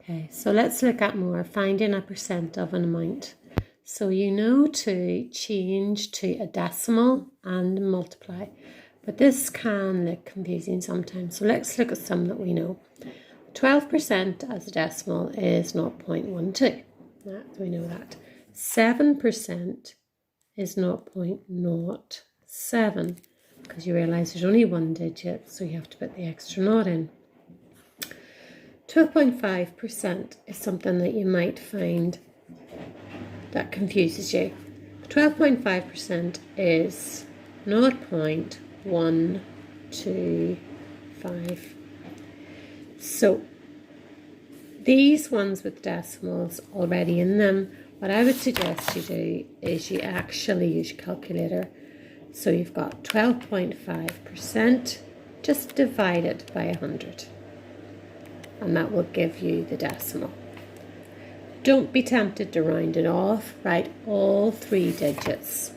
Okay, so let's look at more finding a percent of an amount. So you know to change to a decimal and multiply, but this can look confusing sometimes. So let's look at some that we know. 12% as a decimal is 0.12. We know that. 7% is 0.07 because you realise there's only one digit, so you have to put the extra naught in. 12.5% is something that you might find that confuses you. 12.5% is 0.125. So these ones with decimals already in them, what I would suggest you do is you actually use your calculator. So you've got 12.5%, just divide it by 100. And that will give you the decimal. Don't be tempted to round it off. Write all three digits,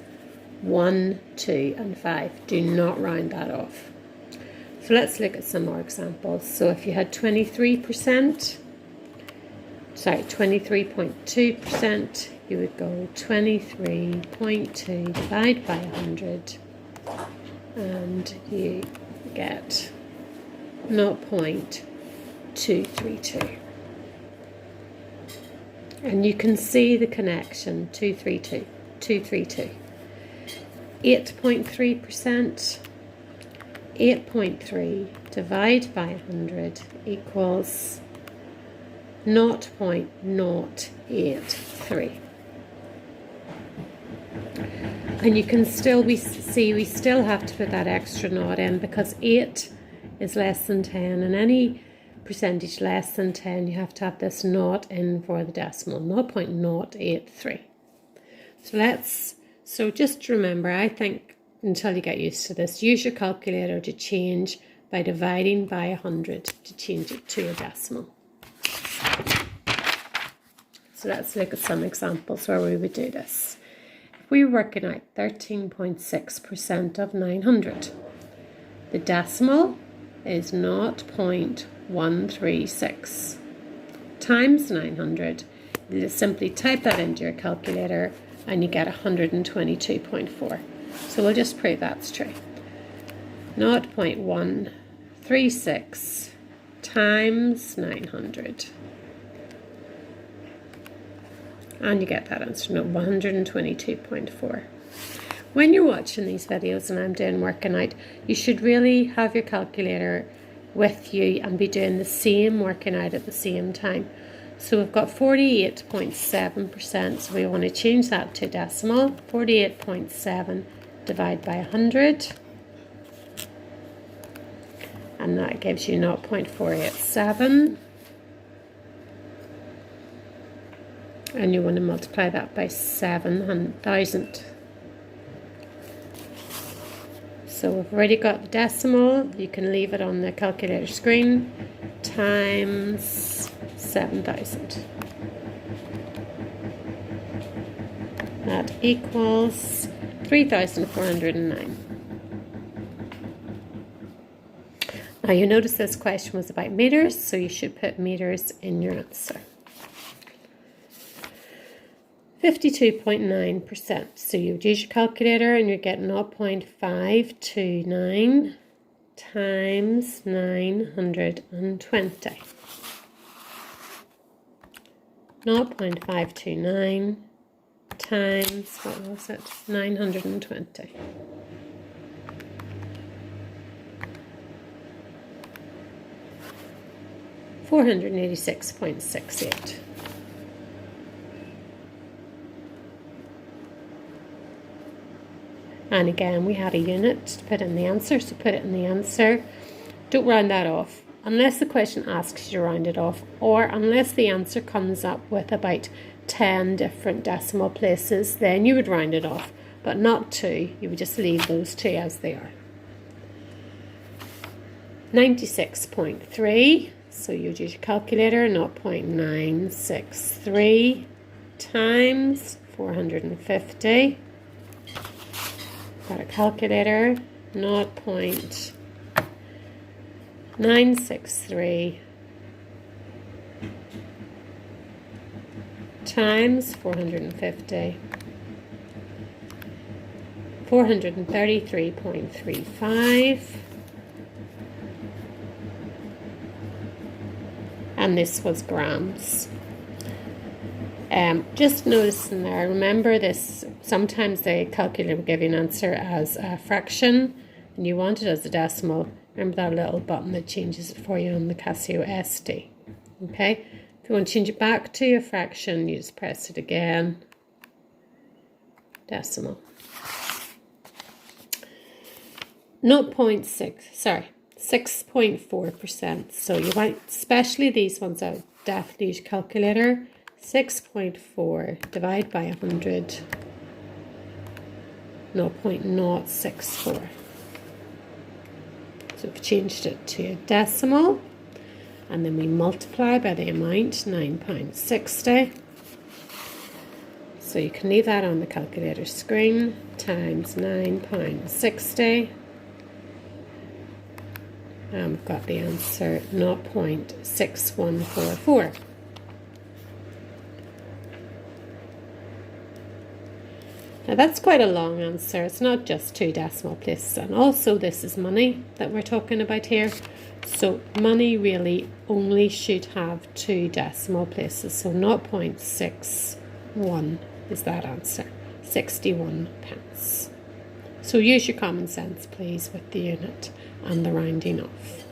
1, 2 and 5. Do not round that off. So let's look at some more examples. So if you had 23.2%, you would go 23.2 divided by 100 and you get 0.232. And you can see the connection, 232, 232. 8.3%, 8.3 divided by 100 equals 0.083. And you can still, we still have to put that extra naught in because 8 is less than 10, and any percentage less than 10, you have to have this naught in for the decimal, 0.083. So just remember, I think, until you get used to this, use your calculator to change by dividing by 100 to change it to a decimal. So let's look at some examples where we would do this. If we were working out 13.6% of 900, the decimal is 0.136 times 900. You just simply type that into your calculator and you get 122.4. So we'll just prove that's true. 0.136 times 900. And you get that answer, 122.4. When you're watching these videos and I'm doing working out, you should really have your calculator with you and be doing the same working out at the same time. So we've got 48.7%, so we want to change that to decimal. 48.7 divided by 100. And that gives you 0.487. And you want to multiply that by 7,000. So we've already got the decimal. You can leave it on the calculator screen. Times 7,000. That equals 3,409. Now you notice this question was about meters, so you should put meters in your answer. 52.9%. So you would use your calculator and you get 0.529 times 920. 0.529 times, what was it? 920. $486.68. And again, we had a unit to put in the answer, so put it in the answer. Don't round that off. Unless the question asks you to round it off, or unless the answer comes up with about 10 different decimal places, then you would round it off, but not 2. You would just leave those 2 as they are. 96.3, so you'd use your calculator, 0.963 times 450. Got a calculator, 0.963 times 450. 433.35. And this was grams. Just noticing there, remember this, sometimes the calculator will give you an answer as a fraction and you want it as a decimal. Remember that little button that changes it for you on the Casio SD. Okay, if you want to change it back to a fraction, you just press it again, decimal. 6.4%. So you want, especially these ones, I would definitely use calculator. 6.4 divide by 100, 0.064. So we've changed it to a decimal, and then we multiply by the amount, £9.60. So you can leave that on the calculator screen, times £9.60. And we've got the answer 0.6144. Now that's quite a long answer. It's not just 2 decimal places, and also this is money that we're talking about here. So money really only should have 2 decimal places. So 0.61 is that answer, 61 pence. So use your common sense, please, with the unit and the rounding off.